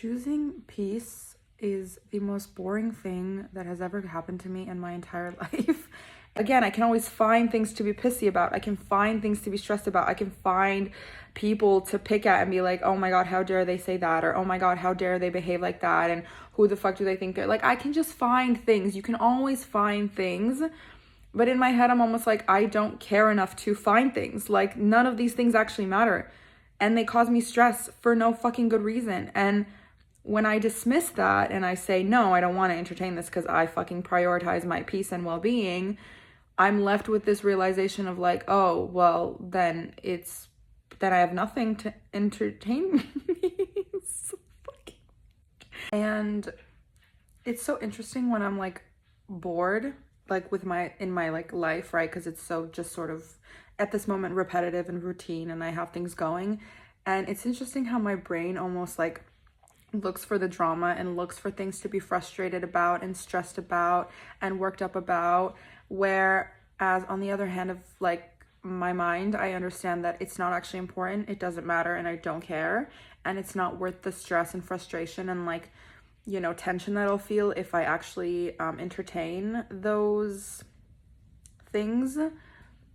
Choosing peace is the most boring thing that has ever happened to me in my entire life. Again, I can always find things to be pissy about. I can find things to be stressed about. I can find people to pick at and be like, oh my God, how dare they say that? Or, oh my God, how dare they behave like that? And who the fuck do they think they're like? I can just find things. You can always find things. But in my head, I'm almost like, I don't care enough to find things. Like, none of these things actually matter. And they cause me stress for no fucking good reason. And when I dismiss that and I say, no, I don't want to entertain this because I fucking prioritize my peace and well-being, I'm left with this realization of like, oh, well, then I have nothing to entertain me. So fucking... And it's so interesting when I'm like bored, like in my like life, right? Because it's so just sort of at this moment repetitive and routine and I have things going. And it's interesting how my brain almost like looks for the drama and looks for things to be frustrated about and stressed about and worked up about, whereas on the other hand of like my mind, I understand that it's not actually important, it doesn't matter, and I don't care, and it's not worth the stress and frustration and like, you know, tension that I'll feel if I actually entertain those things.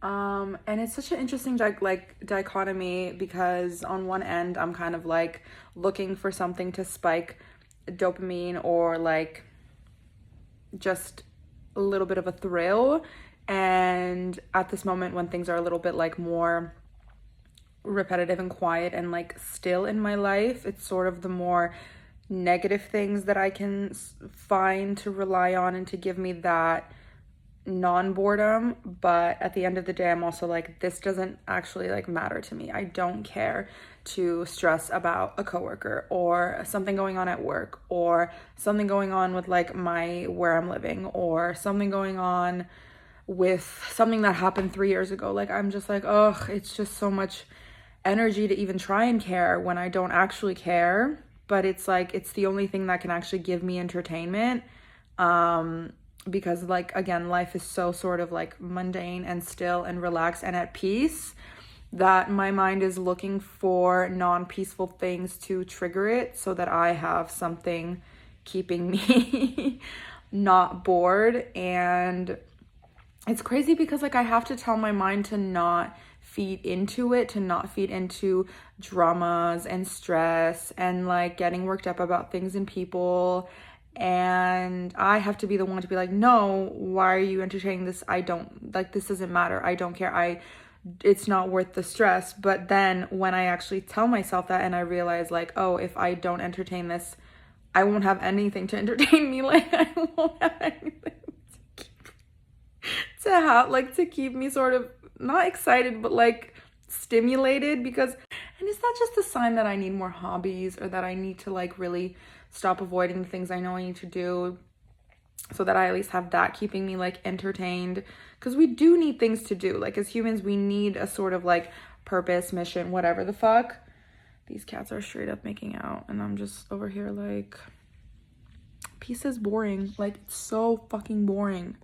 And it's such an interesting dichotomy, because on one end I'm kind of like looking for something to spike dopamine or like just a little bit of a thrill, and at this moment when things are a little bit like more repetitive and quiet and like still in my life, it's sort of the more negative things that I can find to rely on and to give me that non-boredom. But at the end of the day, I'm also like, this doesn't actually like matter to me. I don't care to stress about a coworker or something going on at work or something going on with like where I'm living or something going on with something that happened 3 years ago. Like, I'm just like, oh, it's just so much energy to even try and care when I don't actually care. But it's like, it's the only thing that can actually give me entertainment. Because like, again, life is so sort of like mundane and still and relaxed and at peace that my mind is looking for non-peaceful things to trigger it so that I have something keeping me not bored. And it's crazy because like I have to tell my mind to not feed into it, to not feed into dramas and stress and like getting worked up about things and people. And I have to be the one to be like, no, why are you entertaining this? I don't like, this doesn't matter. I don't care. It's not worth the stress. But then when I actually tell myself that and I realize like, oh, if I don't entertain this, I won't have anything to entertain me. Like, I won't have anything to keep me sort of not excited, but like stimulated. Because, and is that just a sign that I need more hobbies, or that I need to like really stop avoiding the things I know I need to do so that I at least have that keeping me like entertained? Because we do need things to do. Like, as humans, we need a sort of like purpose, mission, whatever the fuck. These cats are straight up making out and I'm just over here like, peace is boring. Like, it's so fucking boring.